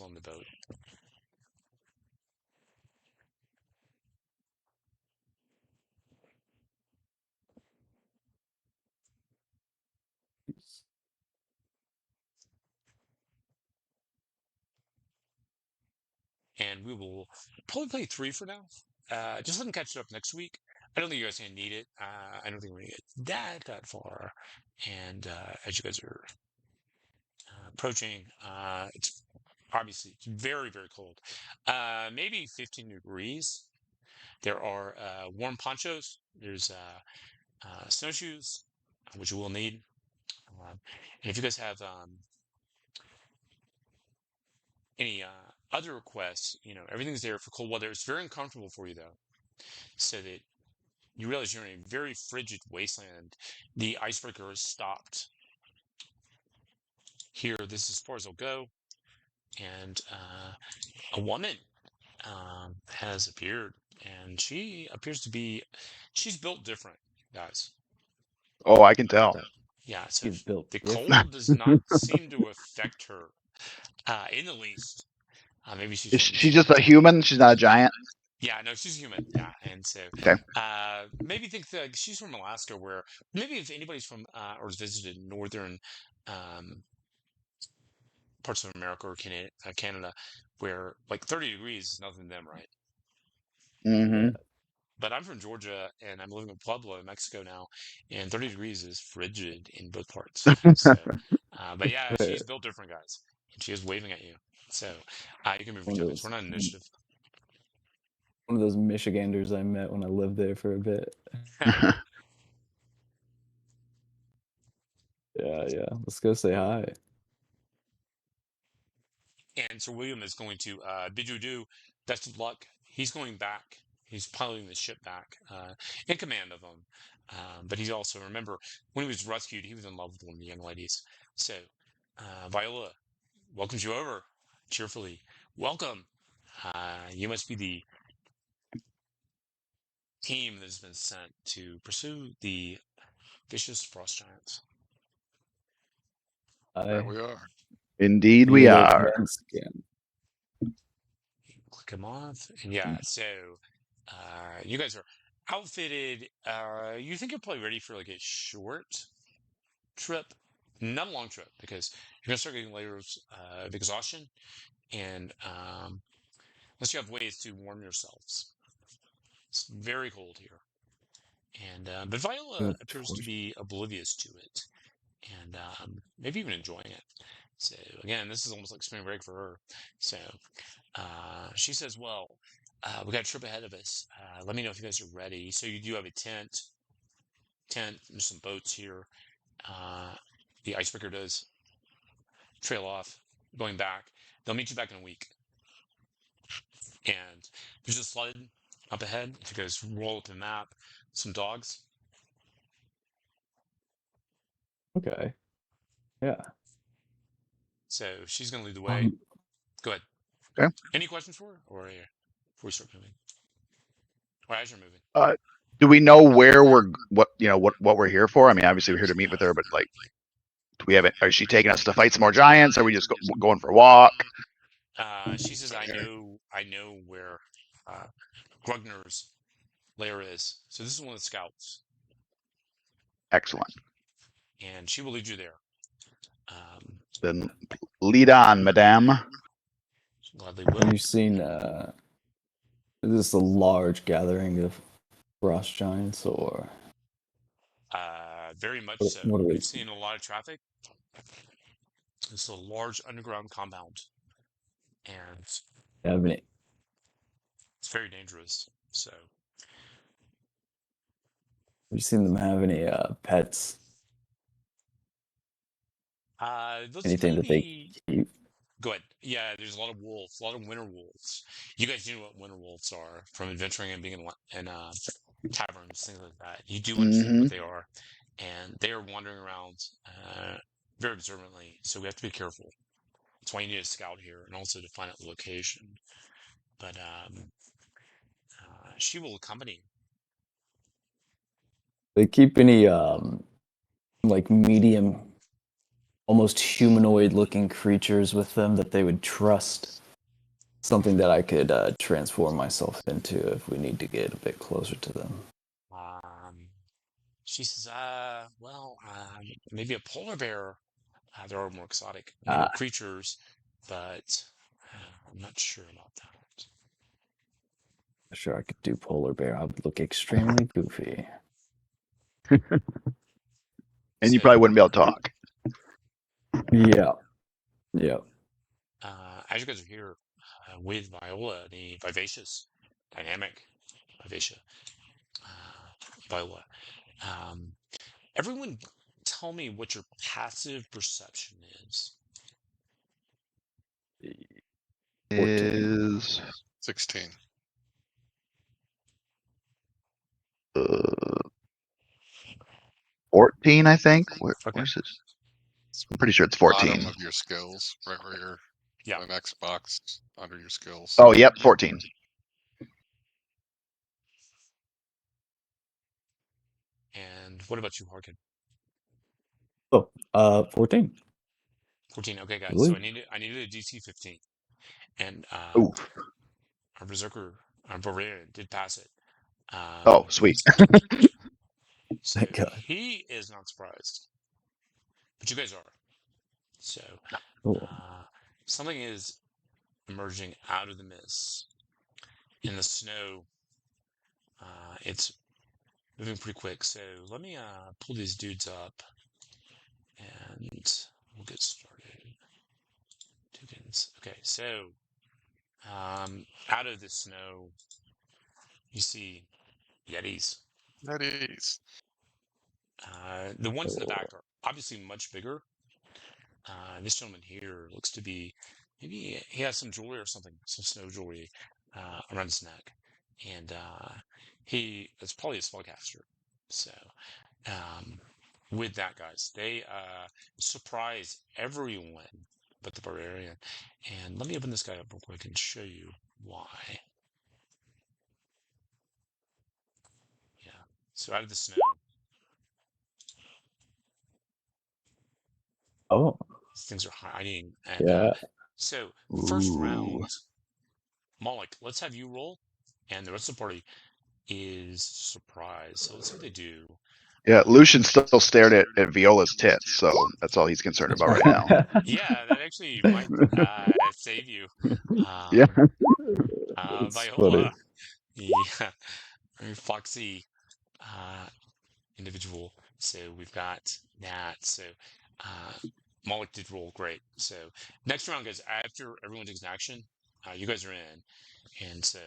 on the boat. And we will probably play 3 for now. Just let them catch it up next week. I don't think you guys are going to need it. I don't think we're going to get that far. And as you guys are approaching, it's obviously it's very, very cold. Maybe 15 degrees. There are warm ponchos. There's snowshoes, which you will need. And if you guys have any other requests, everything's there for cold weather. It's very uncomfortable for you, though, so that you realize you're in a very frigid wasteland. The icebreaker is stopped here. This is as far as it'll go. And a woman has appeared, and she appears to be, she's built different, guys. Oh, I can tell. Yeah, so She's built the different. cold does not seem to affect her in the least. Maybe she's Is from she just a human? She's not a giant? Yeah, no, she's human. Yeah, and so Okay. maybe think that she's from Alaska, where maybe if anybody's from or has visited northern um, parts of America or Canada, where like 30 degrees is nothing to them, right? Mm-hmm. But I'm from Georgia and I'm living in Pueblo, Mexico now, and 30 degrees is frigid in both parts. So, but yeah, she's built different, guys, and she is waving at you. So you can move your One of tokens. those We're not initiative. one of those Michiganders I met when I lived there for a bit. Yeah. Let's go say hi. And Sir William is going to bid you adieu. Best of luck. He's going back. He's piloting the ship back in command of them. But he's also, remember, when he was rescued, he was in love with one of the young ladies. So, Viola welcomes you over cheerfully. Welcome. You must be the team that has been sent to pursue the vicious frost giants. There we are. Indeed, we Here they are. commence again. Click him off. And yeah, so you guys are outfitted. You think you're probably ready for like a short trip, not a long trip, because you're gonna start getting layers of exhaustion, and unless you have ways to warm yourselves, it's very cold here. And but Viola appears to be oblivious to it, and maybe even enjoying it. So again, this is almost like spring break for her. So she says, "Well, we got a trip ahead of us. Let me know if you guys are ready." So you do have a tent, there's some boats here. The icebreaker does trail off, going back. They'll meet you back in a week. And there's a sled up ahead. If you guys roll up the map, some dogs. Okay. Yeah. So she's going to lead the way. Um, Go ahead. Okay. Any questions for her? Or before we start moving? Or as you're moving? Do we know where what we're here for? I mean, obviously we're here to meet with her, but like, do we have it? Is she taking us to fight some more giants? Are we just going for a walk? She says, I know where Grugner's lair is. So this is one of the scouts. Excellent. And she will lead you there. Then lead on, madame. Gladly will. have you seen is this a large gathering of frost giants or Very much what, so. what are we You've seen a lot of traffic. It's a large underground compound, and have any it's very dangerous. So, have you seen them have any pets? those Anything tend to that they be. keep? Go ahead. Yeah, there's a lot of wolves, a lot of winter wolves. You guys do know what winter wolves are from adventuring and being in taverns, things like that. You do understand Mm-hmm. what they are, and they are wandering around very observantly. So we have to be careful. That's why you need a scout here, and also to find out the location. But she will accompany. They keep any like medium almost humanoid-looking creatures with them that they would trust. Something that I could transform myself into if we need to get a bit closer to them. She says, well, maybe a polar bear. There are more exotic, Ah, creatures, but I'm not sure about that. sure, I could do polar bear. I would look extremely goofy. And you So, probably wouldn't be able to talk. Yeah, yeah. as you guys are here with Viola, the vivacious, dynamic Vivacia, Viola, um, everyone tell me what your passive perception is. 14. Is 16. 14, I think. Okay. Where's it? I'm pretty sure it's 14. Bottom of your skills, right where you're Yeah. the next box under your skills. Oh, yep, 14. And what about you, Harkin? Oh, 14. 14. Okay, I guys. So believe. I needed a DC 15, and Ooh. our berserker, our Bavarian, did pass it. Oh, sweet. So Thank God. he is not surprised, but you guys are. So Cool. something is emerging out of the mist in the snow. It's moving pretty quick. So let me pull these dudes up, and we'll get started. Tokens. Okay, so out of the snow, you see Yetis. That is. The ones in the Cool. back are obviously much bigger. This gentleman here looks to be maybe he has some jewelry or something, some snow jewelry around his neck, and he is probably a spellcaster. So, with that, guys, they surprise everyone but the barbarian. And let me open this guy up real quick and show you why. Yeah. So out of the snow, Oh, these things are hiding, and yeah. so first Ooh. round, Moloch, let's have you roll, and the rest of the party is surprised. So let's see what they do. Yeah, Lucian still stared at Viola's tits, so that's all he's concerned about right now. Yeah, that actually might save you. Yeah. It's funny. Viola, yeah, very foxy individual. So we've got that. So uh, Moloch did roll great. So next round, guys, after everyone takes an action, you guys are in. And so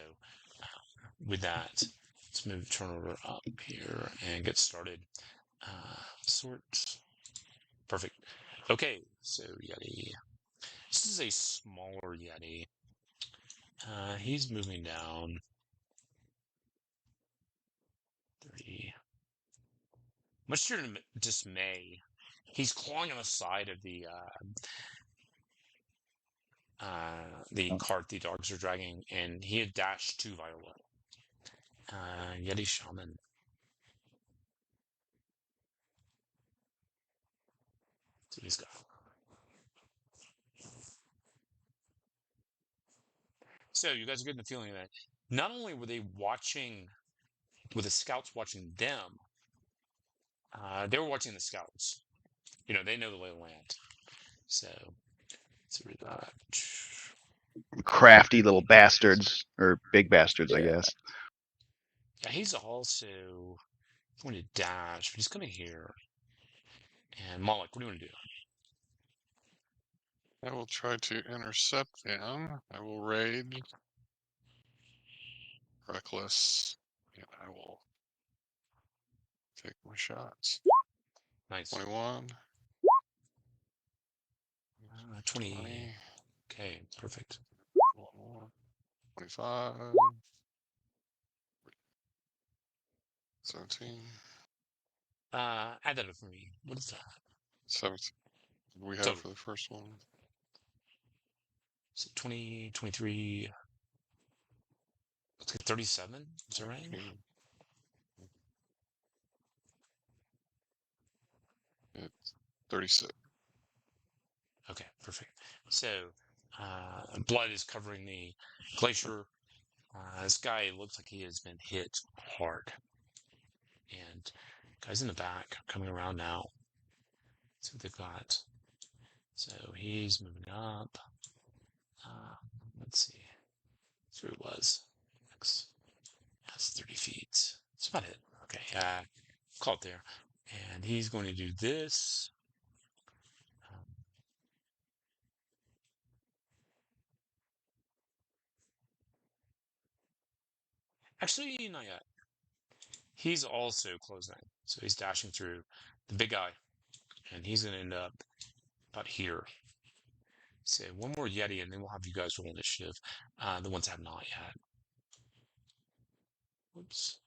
with that, let's move turnover up here and get started. Sort. Perfect. Okay, so Yeti. This is a smaller Yeti. He's moving down 30. Much to your dismay, he's clawing on the side of the Oh, cart the dogs are dragging, and he had dashed to Viola. Yeti Shaman. So he's got. So you guys are getting the feeling that not only were they watching, were the scouts watching them, they were watching the scouts. You know, they know the lay of the land. So, Crafty little bastards, or big bastards, I yeah. guess. yeah, he's also going to dash, but he's coming here. And Moloch, what do you want to do? I will try to intercept them. I will raid. Reckless. And I will take my shots. Nice. 21. 20. 20. Okay, perfect. One more. 25. 17. Add that up for me. What is that? 17. We have Total. for the first one. Is it 20, 23? Let's get 37. Is that right? It's 36. Okay, perfect. So, blood is covering the glacier. This guy looks like he has been hit hard. And guys in the back are coming around now. See what they've got. So he's moving up. Let's see. That's where he was. That's 30 feet. That's about it. Okay, call it there. And he's going to do this. Actually, not yet. He's also closing. So he's dashing through the big guy. And he's going to end up about here. So one more Yeti, and then we'll have you guys roll initiative. The ones that have not yet. Whoops.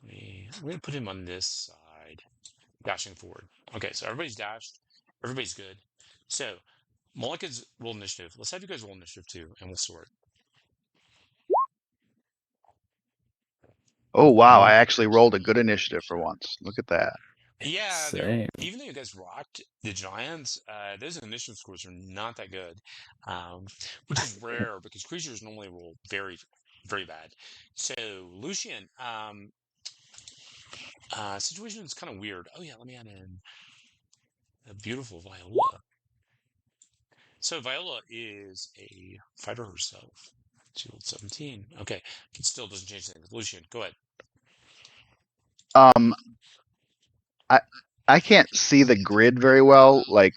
20. I'm going to put him on this side. Dashing forward. Okay, so everybody's dashed. Everybody's good. So, Malika's roll initiative. Let's have you guys roll initiative too, and we'll sort. Oh wow, I actually rolled a good initiative for once. Look at that. Yeah, Same. even though you guys rocked the Giants, those initiative scores are not that good, which is rare because creatures normally roll very, very bad. So, Lucian, situation is kind of weird. Oh yeah, let me add in a beautiful Viola. So Viola is a fighter herself. She rolled 17. Okay, it still doesn't change things. Lucian, go ahead. Um, I I can't see the grid very well. Like,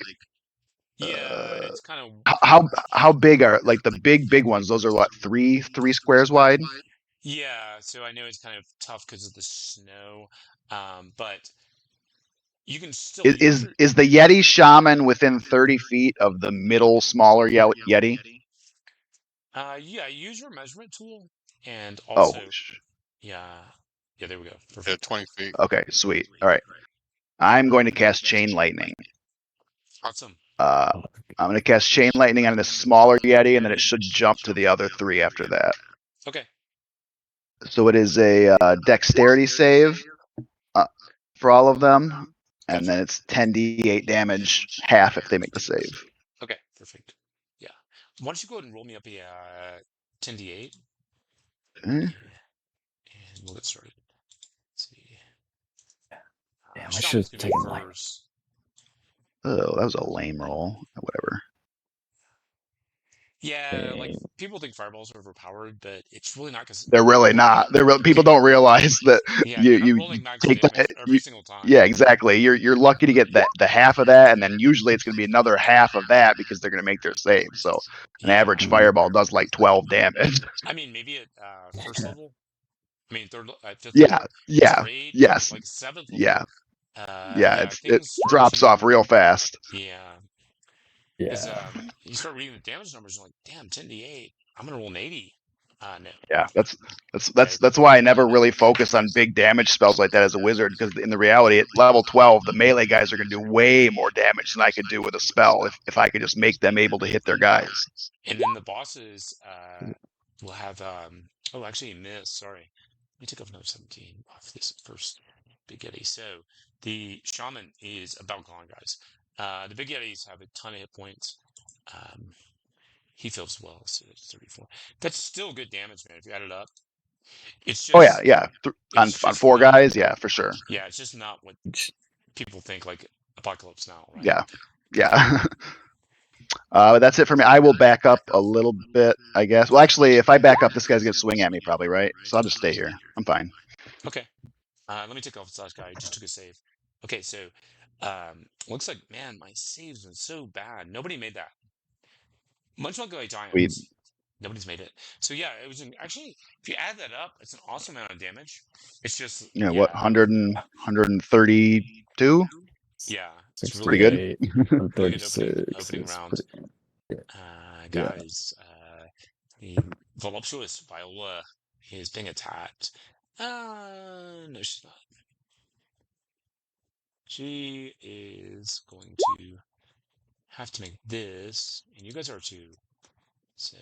Yeah, uh, it's kind of how big are like the big ones? Those are what, three squares wide? yeah. So I know it's kind of tough because of the snow, but you can still Is use is, your. is the Yeti shaman within 30 feet of the middle smaller Yeti? Yeah, use your measurement tool, and Oh, also, yeah, yeah. There we go. Yeah, Perfect. 20 feet. okay, sweet. All right, I'm going to cast chain lightning. Awesome. Uh, I'm going to cast chain lightning on the smaller Yeti, and then it should jump to the other three after that. Okay. So it is a dexterity save for all of them, and Gotcha. then it's 10d8 damage, half if they make the save. Okay. Perfect. Yeah. Why don't you go ahead and roll me up a 10d8? Okay. And we'll get started. Let's see. Damn, I should Shaman's have gonna be taken light. first. Oh, that was a lame roll. Whatever. Yeah, like people think fireballs are overpowered, but it's really not because They're really not. People don't realize that yeah, you're not you rolling max take that. damage every single time. Yeah, exactly. You're lucky to get the half of that, and then usually it's going to be another half of that because they're going to make their save. So an average Yeah, fireball does like 12 damage. I mean maybe at first level. I mean third, fifth Yeah, level. It's yeah, great. yes, Like seventh yeah, level. yeah. Yeah, It things start drops to off real fast. yeah, because Yeah. you start reading the damage numbers and you're like, damn, 10d8. I'm gonna roll an 80. No. Yeah, Okay, that's why I never really focus on big damage spells like that as a wizard, because in the reality at level 12, the melee guys are going to do way more damage than I could do with a spell if I could just make them able to hit their guys. and then the bosses will have oh actually you missed, sorry. Let me take off another 17 off this first Big Yeti. So the shaman is about gone, guys. The Big Yetis have a ton of hit points. Um, he feels well, so it's 34. That's still good damage, man, if you add it up. It's Oh yeah, just yeah. it's On just four not guys, yeah, for sure. yeah, it's just not what people think like Apocalypse Now, right? Yeah, yeah. That's it for me. I will back up a little bit, I guess. Well, actually, if I back up, this guy's gonna swing at me, probably, right? So I'll just stay here. I'm fine. Okay. Let me take off the slash guy. I just took a save. Okay, so looks like man, my saves been so bad. Nobody made that. Much like We, Giants, nobody's made it. So yeah, it was actually if you add that up, it's an awesome amount of damage. It's just what, yeah, 132? yeah, it's really Pretty good. good. 68 and Really good 36 opening is round. pretty. Yeah. Yeah. Guys, the voluptuous Viola is being attacked. No, she's not. She is going to have to make this, and you guys are too. So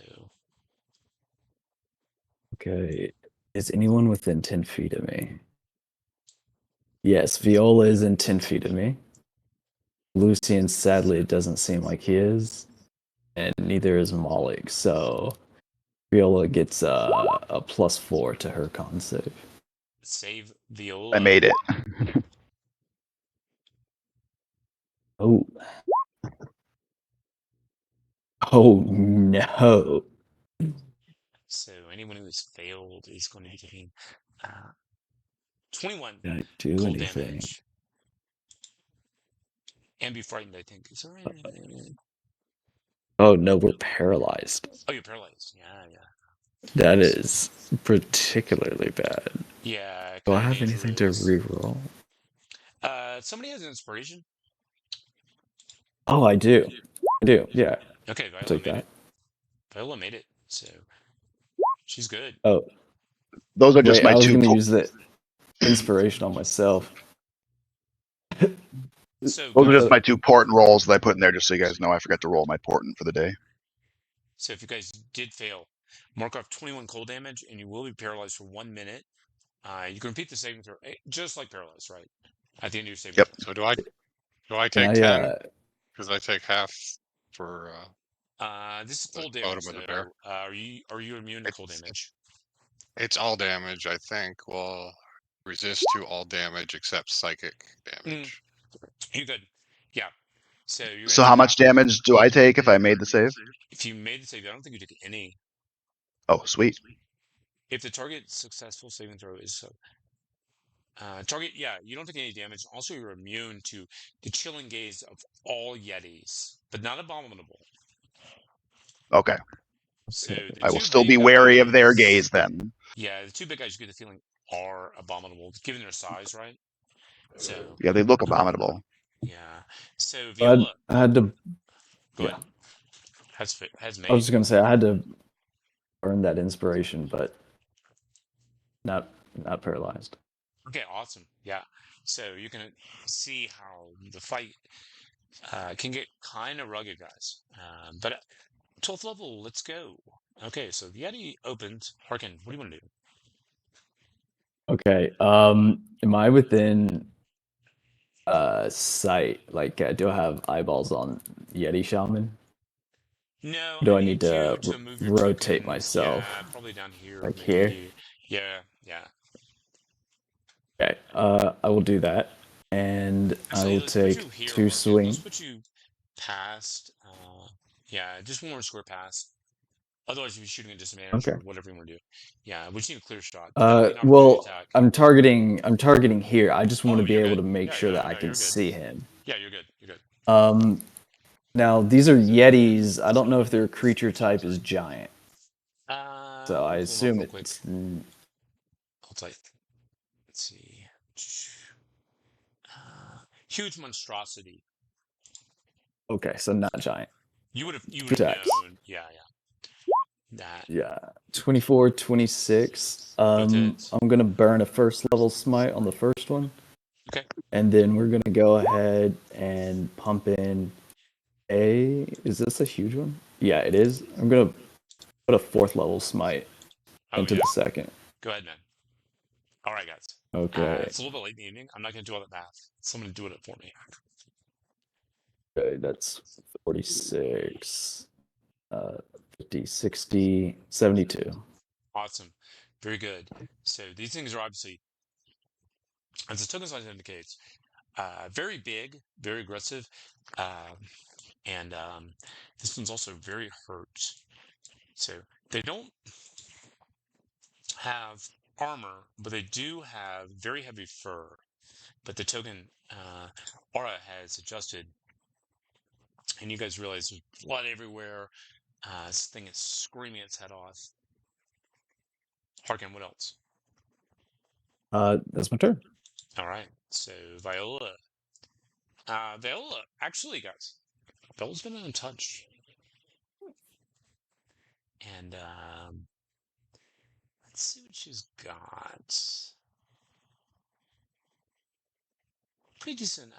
Okay. Is anyone within 10 feet of me? Yes, Viola is in 10 feet of me. Lucian, sadly, it doesn't seem like he is, and neither is Malik. So Viola gets a +4 to her con save. Save I Viola. made it. Oh. Oh no. So anyone who has failed is going to be getting 21 Did I do cold anything? damage. And be frightened, I think. Is that right? Oh no, we're paralyzed. Oh, you're paralyzed. Yeah, yeah. That is particularly bad. Yeah, Do I kind of have anything to dangerous. reroll? Somebody has an inspiration. Oh, I do. I do. Yeah, Okay, I'll Viola take made that. it. Viola made it. So she's good. Oh, Those are just wait, my I was two. going to use the inspiration on myself. So Those are guys, just my 2 portent rolls that I put in there, just so you guys know. I forgot to roll my portent for the day. so if you guys did fail, mark off 21 cold damage, and you will be paralyzed for 1 minute. You can repeat the saving throw, just like paralyzed, right? At the end of your saving Yep. throw. So do I Can take 10? Because I take half for This is the cold damage, totem of the bear. though. Are you immune to cold It's damage? it's all damage, I think. Will resist to all damage except psychic damage. You're good. Yeah. So you're gonna So take how half. much damage do I take if I made the save? If you made the save, I don't think you took any. Oh, sweet. If the target successful saving throw is so. Target, yeah, you don't take any damage. Also, you're immune to the chilling gaze of all Yetis, but not abominable. Okay. So Okay. the I will two still be big wary of their guys, gaze then. yeah, the two big guys you get the feeling are abominable, given their size, right? So, Yeah, they look abominable. yeah. So I Viola, had to. go Yeah, ahead. Has I was made. just going to say I had to earn that inspiration, but not paralyzed. Okay, awesome. Yeah. So you can see how the fight can get kind of rugged, guys. But 12th level, let's go. Okay, so the Yeti opens. Harkin, what do you want to do? Okay. Am I within sight? Like, do I have eyeballs on Yeti Shaman? No, Do I I need need you to to move your rotate tokens. myself? Yeah, probably down here, Like here? maybe. Yeah, yeah. Okay. I will do that, and I Actually, will let's put take you here, 2 Harkin. swing. Let's put you past. Yeah, just one more square past. Otherwise, you'll be shooting at disadvantage Okay. or whatever you want to do. Yeah, we just need a clear shot, but that would be an opportunity Well, attack. I'm targeting here. I just want Oh, to be you're able good. to make Yeah, sure yeah, that I no, can you're good. see him. Yeah, you're good. You're good. Now these are Yetis. I don't know if their creature type is giant, so Let I me pull them up assume real quick. it's I'll type. Let's see. Huge monstrosity. okay. So not giant. You would have Attacks. known. Yeah, yeah. That Yeah, 24, 26. both hits. I'm gonna burn a first level smite on the first one, Okay. and then we're gonna go ahead and pump in a. Is this a huge one? Yeah, it is. I'm gonna put a fourth level smite Oh into yeah. the second. Go ahead, man. All right, guys. Okay. It's a little bit late in the evening. I'm not gonna do all that math. Someone do it for me. Okay, that's 46, 50, 60, 72. Awesome. Very good. So these things are obviously, as the token size indicates, very big, very aggressive, uh, and this one's also very hurt. So they don't have armor, but they do have very heavy fur. But the token aura has adjusted, and you guys realize there's blood everywhere. This thing is screaming its head off. Harkin, what else? That's my turn. All right, so Viola. Viola, actually, guys, Viola's been untouched. And let's see what she's got. Pretty decent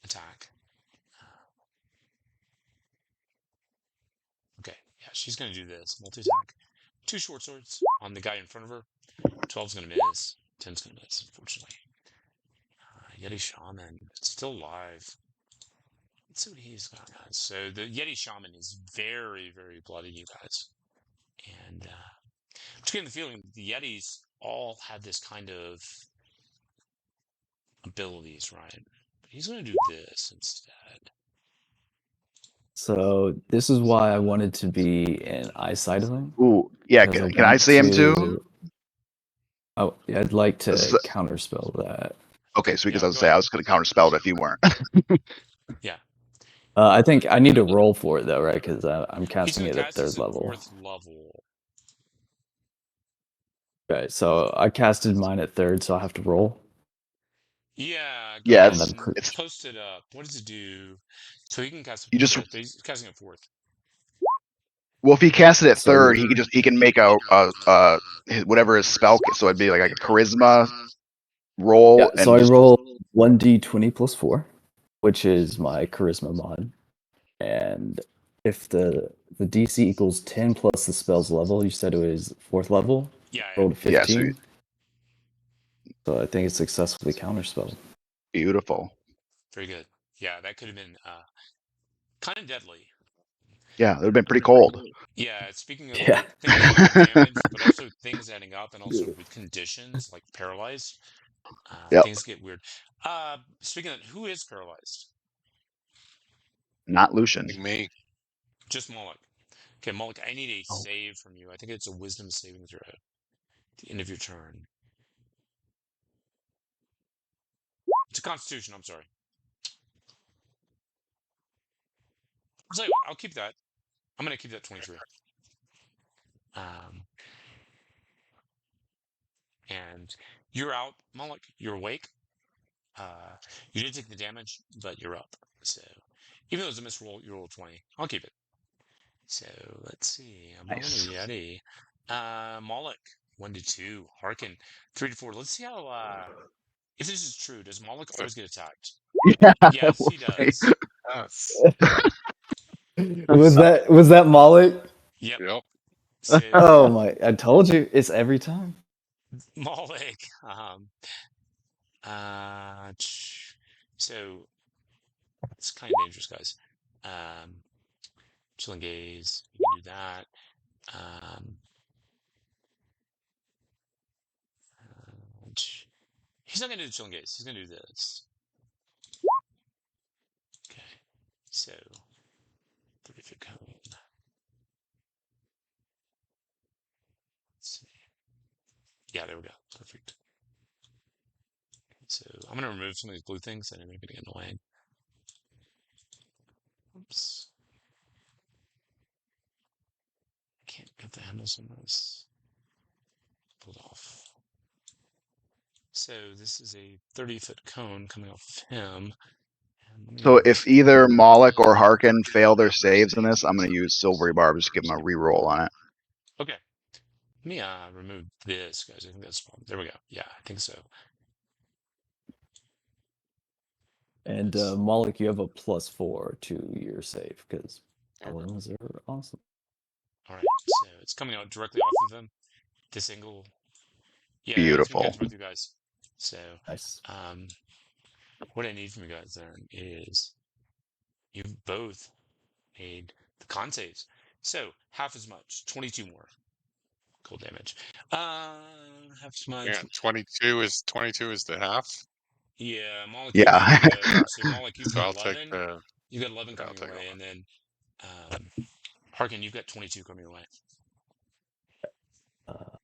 attack. Okay, yeah, she's gonna do this multi attack. 2 short swords on the guy in front of her. 12's gonna miss. 10's gonna miss, unfortunately. Yeti Shaman, it's still alive. Let's see what he's got, guys. So the Yeti Shaman is very, very bloody, you guys. And I'm just getting the feeling the Yetis all have this kind of abilities, right? But he's going to do this instead. So this is why I wanted to be in eyesight of him. Ooh, yeah. Because Can I see him too? Oh, yeah, I'd like This to is- counterspell that. Okay, so because Yeah, I was go say I ahead. was going to counterspell it if you weren't. Yeah. I think I need to roll for it though, right? Because I'm He's casting going it to at cast this third at level. 4th level. Right. So I casted mine at third, so I have to roll. Yeah, go Yeah, ahead And then and it's post it up. What does it do? So he can cast it you from just 5th, but he's casting it 4th. well if he cast it at so third, he can make whatever his spell. So it'd be like a charisma yeah. roll So and I just roll 1d20 plus 4, which is my charisma mod, and if the DC equals 10 plus the spell's level, you said it was 4th level. Yeah, Rolled a yeah. So 15. So I think it's successfully counterspelled. beautiful. very good. Yeah, that could have been kind of deadly. Yeah, it would have been pretty cold. Yeah, speaking of Yeah. things doing damage, but also things adding up, and also with conditions like paralyzed, Yep. things get weird. Speaking of, who is paralyzed? Not Lucian. Me. Just Moloch. Okay, Moloch, I need a Oh. save from you. I think it's a wisdom saving throw at the end of your turn. It's a constitution, I'm sorry. I'll tell you what, I'll keep that. I'm going to keep that 23. Um, and you're out, Moloch. You're awake. You did take the damage, but you're up. So even though it's a misroll, you roll 20. I'll keep it. So let's see. I'm rolling Nice. a Yeti. Moloch, 1 to 2. Harkin, 3 to 4. Let's see how if this is true, does Moloch always get attacked? Yeah. Yes, he Right. does. Yes. Was that Molly? Yep. Yep. Oh So my! I told you, it's every time. Moloch, uh, so it's kind of dangerous, guys. Chilling gaze, you can do that. Um, he's not gonna do chilling gaze. He's gonna do this. Okay, so 30-foot cone. Let's see. Yeah, there we go. Perfect. So I'm gonna remove some of these blue things that are gonna get annoying. Oops. I can't get the handles on this pulled off. So this is a 30-foot cone coming off him. So if either Moloch or Harkin fail their saves in this, I'm going to use Silvery Barb just to give them a reroll on it. Okay. Let me remove this, guys. I think that's fine. There we go. Yeah, I think so. And Moloch, you have a +4 to your save because alarms are awesome. All right. So it's coming out directly off of him. This angle. Yeah, it's gonna Beautiful. catch both you guys. So Nice. what I need from you guys then is you've both made the con saves. So half as much, 22 more cold damage. Half as Yeah. much. 22 is the half. Yeah, Moloch, you Yeah. get so Moloch, you've So got I'll take 11. the. You got 11 Yeah, I'll coming your take way, 11. and then Harkin, you've got 22 coming your way. Uh,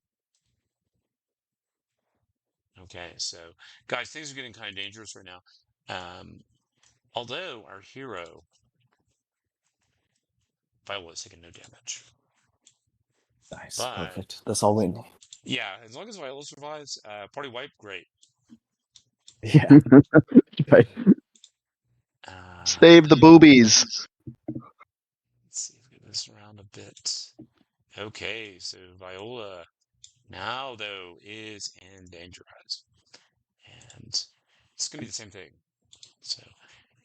Okay, so guys, things are getting kind of dangerous right now. Although our hero Viola is taking no damage, nice. but Perfect. That's all we need. yeah, as long as Viola survives, party wipe, great. Yeah. Right. Uh, Save the boobies. let's see if we get this around a bit. Okay, so Viola now though is in danger, guys, and it's gonna be the same thing. So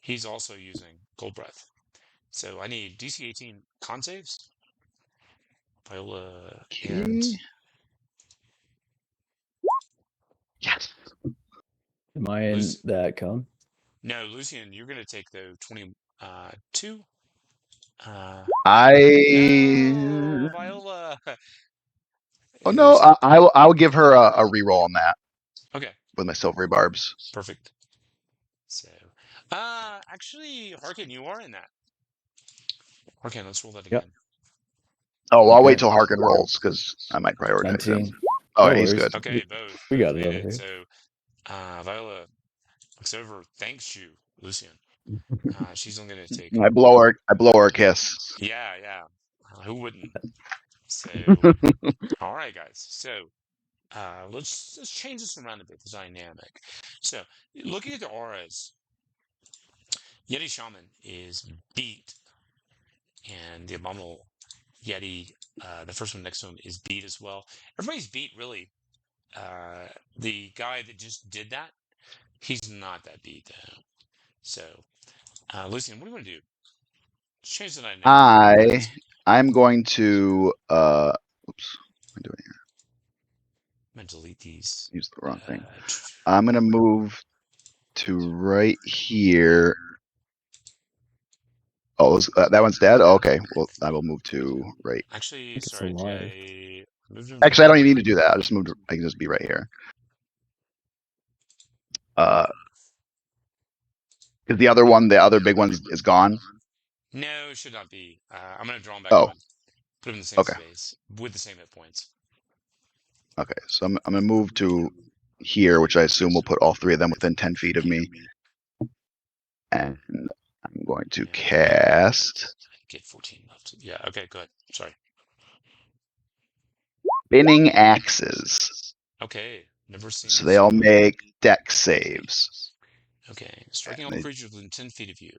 he's also using cold breath. So I need DC 18 con saves. Viola and Okay. Yes. Am I in Lucy. that cone? No, Lucian, you're gonna take the 20 2. No, I. Viola. Oh no, Lucian. I will give her a reroll on that Okay, with my silvery barbs. perfect. So, actually, Harkin, you are in that. Harkin, let's roll that Yep. again. Oh, well, I'll wait Okay. till Harkin rolls because I might prioritize him. 19. Oh, No he's worries. good. Okay, both We got it made over it. here. So, Viola looks over, thanks you, Lucian. She's only gonna take. I blow her a kiss. Yeah, yeah. Who wouldn't? So, all right, guys. So, let's change this around a bit. The dynamic. So, looking at the auras, Yeti Shaman is beat, and the Abominable Yeti, the first one next to him, is beat as well. Everybody's beat, really. The guy that just did that, he's not that beat though. So, Lucian, what do you want to do? Let's change the dynamic a little bit. I'm going to oops, what am I doing here? I'm gonna delete these. Use the wrong thing. I'm gonna move to right here. Oh, that one's dead. Oh, okay, well I will move to right. Actually, It's sorry, alive. I moved him Actually, I don't right. even need to do that. I'll just move. I can just be right here. Because the other big one is gone. No, it should not be. I'm gonna draw him back Oh, on. Put him in the same okay. space with the same hit points. Okay, so I'm gonna move to here, which I assume will put all three of them within 10 feet of me. And I'm going to cast Get 14 left. Yeah. Okay. Good. Sorry. Spinning Axes. Okay. Never seen So this they all spell. make dex saves. Okay. Striking all And creatures within 10 feet of you.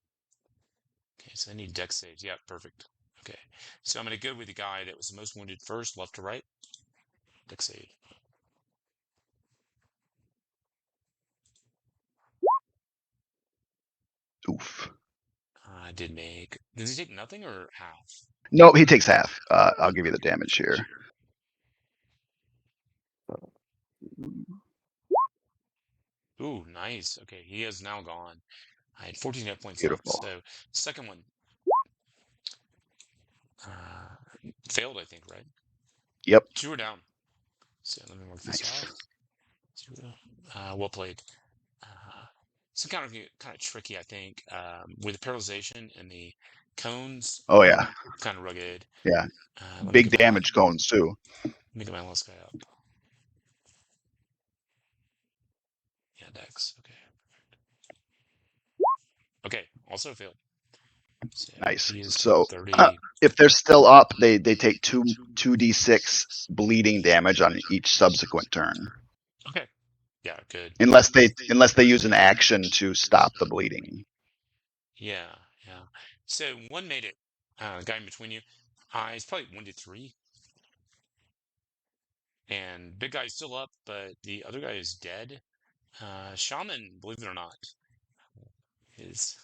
Okay. So they need dex saves. Yeah. Perfect. Okay. So I'm gonna go with the guy that was the most wounded first, left to right. Dex save. oof. I did make. Does he take nothing or half? No, he takes half. I'll give you the damage here. Ooh, nice. Okay, he is now gone. I had 14 hit points left. Beautiful. So, second one. Failed, I think, right? Yep. 2 are down. So, let me work this Nice. out. Well played. It's kind of tricky, I think, with the paralyzation and the cones. Oh yeah. Kind of rugged. Yeah. Let me Big get damage cones too. Let me get my last guy up. Yeah, Dex. Okay. Okay, also failed. So Nice. he is So 30. if they're still up, they take 2d6 bleeding damage on each subsequent turn. Okay. Yeah, good. Unless they use an action to stop the bleeding. Yeah, yeah. So one made it. The guy in between you. He's probably wounded 3. And big guy's still up, but the other guy is dead. Shaman, believe it or not, is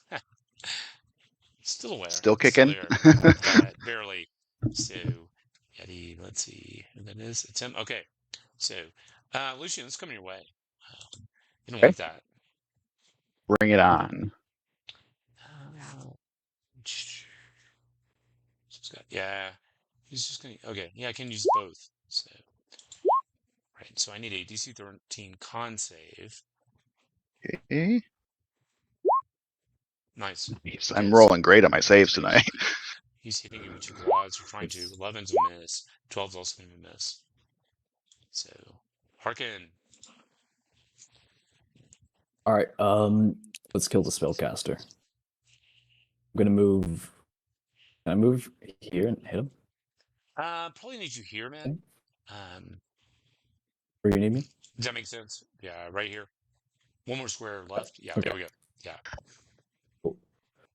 still aware. Still kicking. But barely. So, Yeti, let's see who that is. It's him. Okay. So, Lucian, let's come your way. You don't Okay. like that. Bring it on. Yeah. He's just gonna. Okay. Yeah, I can use both. So, right. So I need a DC 13 con save. Okay. Nice. Jeez, Okay. I'm rolling great on my saves tonight. He's hitting you with 2 quads. You're trying to. 11's a miss. 12's also going to miss. So, Harkin. All right. Let's kill the spellcaster. I'm gonna move. Can I move here and hit him? Probably need you here, man. Where you need me? Does that make sense? Yeah, right here. One more square left. Yeah, Okay. there we go. Yeah. Cool.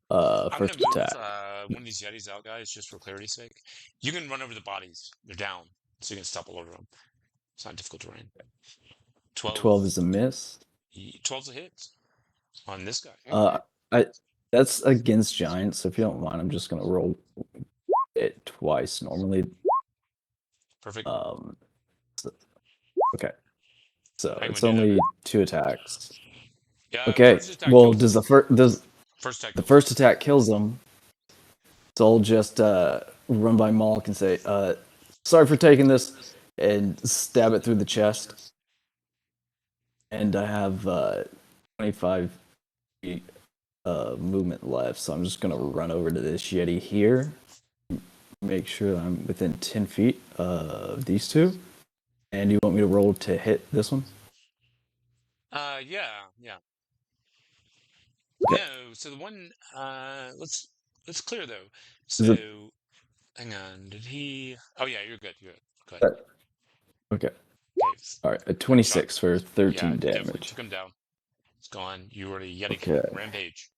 I'm First gonna move attack. one of these Yetis out, guys, just for clarity's sake. You can run over the bodies. They're down, so you can stop all over them. It's not difficult terrain. 12 is a miss. 12's a hit on this guy. That's against giants. So if you don't mind, I'm just gonna roll it twice normally. Perfect. Okay. So I'm it's gonna do only that. 2 attacks. Yeah. Okay. First attack Well, kills. does First attack. The Kills first attack kills him. So I'll just run by Moloch and say, sorry for taking this, and stab it through the chest. And I have 25 feet movement left, so I'm just going to run over to this Yeti here. Make sure that I'm within 10 feet of these two. And you want me to roll to hit this one? Yeah. Okay. No, so the one, let's clear though. Is it So, hang on, did he? Oh yeah, you're good. Go ahead. okay? Okay, All right, a shot. 26 for Yeah, 13 definitely damage. took him down. It's gone. You already Yeti Okay. coming. Rampage.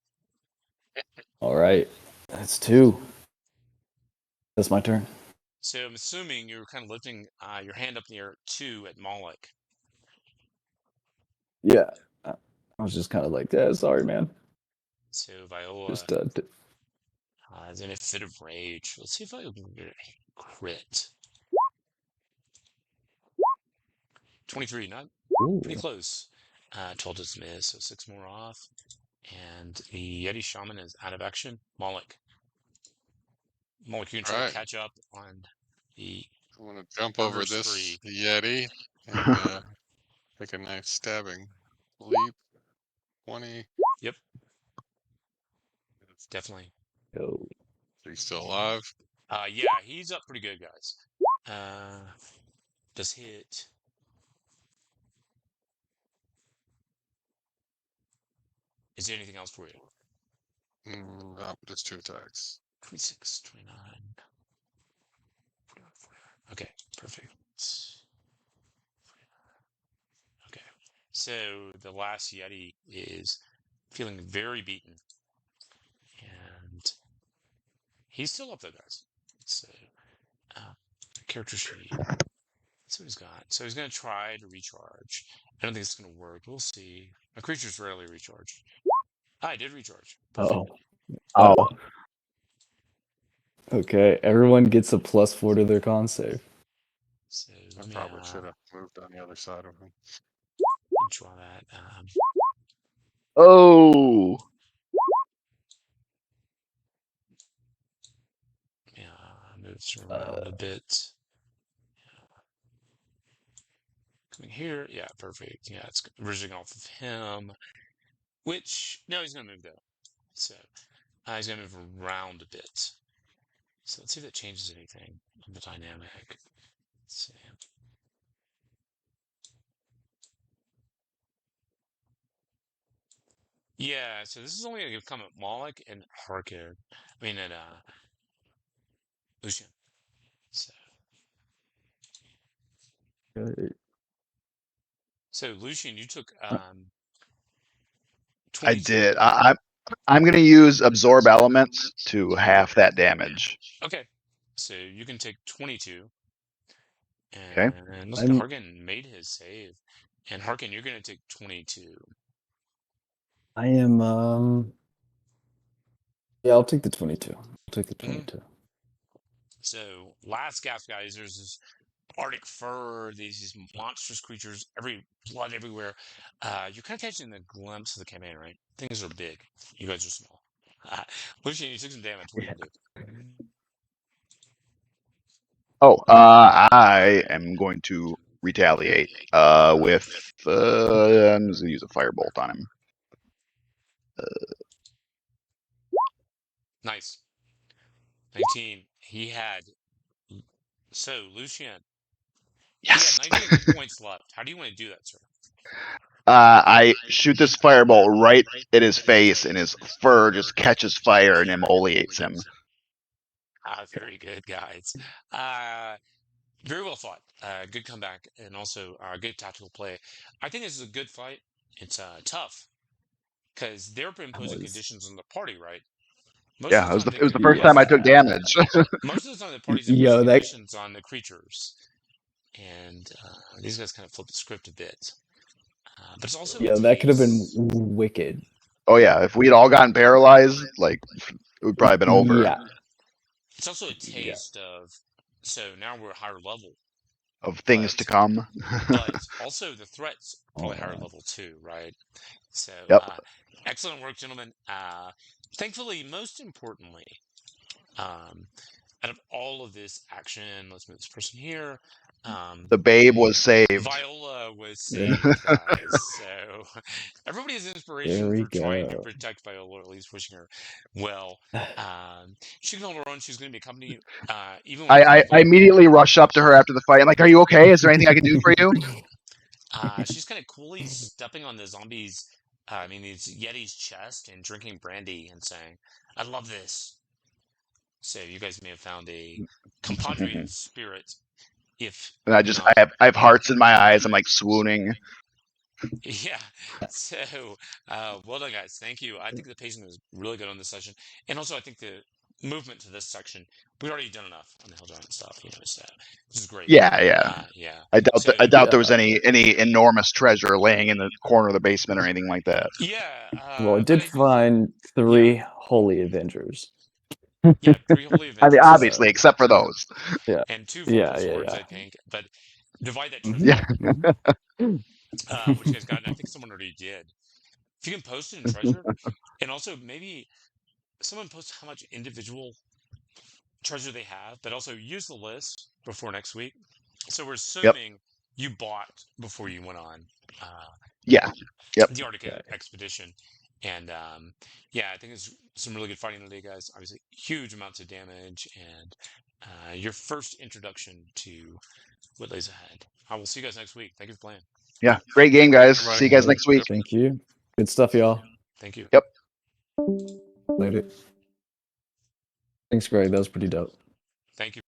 All right, that's 2. That's my turn. So I'm assuming you're kind of lifting your hand up in the air 2 at Moloch. Yeah, I was just kind of like, yeah, sorry, man. So Viola Just is in a fit of rage. Let's see if I can get a crit. 23, not pretty ooh. close. 12 does miss, so 6 more off. And the Yeti Shaman is out of action. Moloch, you can try to Alright. catch up on the I'm gonna jump over murder this spree. Yeti and take a nice stabbing leap. 20. Yep, definitely. Yo. Is he still alive? Yeah, he's up pretty good, guys. Does hit. Is there anything else for you? No, just 2 attacks. 26, 29, 41, 49. Okay, perfect. Okay. So the last Yeti is feeling very beaten. And he's still up there, guys. So, character sheet. Let's see what he's got. So he's going to try to recharge. I don't think it's going to work. We'll see. My creatures rarely recharge. I did recharge. Perfect. Oh. Okay, everyone gets a +4 to their con save. So I let me probably should have moved on the other side of him. draw that. Oh, Yeah, moves around a bit. Coming here. Yeah, perfect. Yeah, it's originally off of him. Which, no, he's going to move though. So he's going to move around a bit. So let's see if that changes anything on the dynamic. Let's see. Yeah, so this is only going to come at Moloch and Harkid. I mean, at Lucian. So, so Lucian, you took I 22. did. I'm going to use absorb elements to half that damage. Okay, so you can take 22. Okay. And looks like I'm Harkin made his save. And Harkin, you're going to take 22. I am yeah, I'll take the 22. I'll take the Mhm. 22. So, last gasp, guys, there's this Arctic fur, these monstrous creatures, every blood everywhere. You're kind of catching the glimpse of the campaign, right? Things are big. You guys are small. Lucian, you took some damage. What do you do? Oh, I am going to retaliate with I'm just gonna use a firebolt on him. Nice. 19. He had. So, Lucian, he had Yes. 19 hit points left. How do you want to do that, sir? I shoot this firebolt right at his face, and his fur just catches fire and emoliates him. Very good, guys. Very well fought. Good comeback, and also good tactical play. I think this is a good fight. It's tough because they're imposing Was conditions on the party, right? Most of Yeah, the time, it was the first time I took yeah. damage. most of the time the party's imposing Yo, that conditions on the creatures, and these guys kind of flip the script a bit. But it's also a that could have been taste. wicked. Oh yeah, if we had all gotten paralyzed, like it would probably been over. Yeah. It's also a Yeah. taste of. So now we're higher level. of things to but come. but also the threats probably higher Alright. level too, right? So Yep. excellent work, gentlemen. Thankfully, most importantly, out of all of this action, let's move this person here. The babe was saved. Viola was Yeah. saved, guys. So everybody is inspiration There we for trying to go. protect Viola, or at least wishing her well. She can hold her own. She's going to be accompanying you, even when it's I difficult. immediately rush up to her after the fight. I'm like, "Are you okay? Is there anything I can do for you?" She's kind of coolly stepping on the zombies. I mean, these Yeti's chest and drinking brandy and saying, "I love this." So you guys may have found a compadre in spirit, if And I not. have hearts in my eyes. I'm like swooning. Yeah. So, well done, guys. Thank you. I think the pacing was really good on this session, and also I think the movement to this section, we've already done enough on the Hill Giant stuff. So this is great. Yeah. Yeah. I So doubt there was any enormous treasure laying in the corner of the basement or anything like that. yeah, Well, I but did I do think, find yeah, 3 Holy Avengers. yeah, 3 Holy I mean, Avengers obviously, except for those. Yeah. and 2 Vorpal Yeah, swords, yeah, I think. But divide that treasure Mhm, Yeah. up, mhm. which you guys got, and I think someone already did. If you can post it in treasure, and also maybe someone post how much individual treasure they have, but also use the list before next week. So we're Yep. assuming you bought before you went on Yeah. Yep. the Arctic Okay. expedition. And yeah, I think it's some really good fighting today, guys. Obviously, huge amounts of damage, and your first introduction to what lays ahead. I will see you guys next week. Thank you for playing. Yeah. Great game, Thanks, guys. everybody. See you guys Alright. next week. Thank you. Good stuff, y'all. Thank you. Yep. Later. Thanks, Greg. That was pretty dope. Thank you.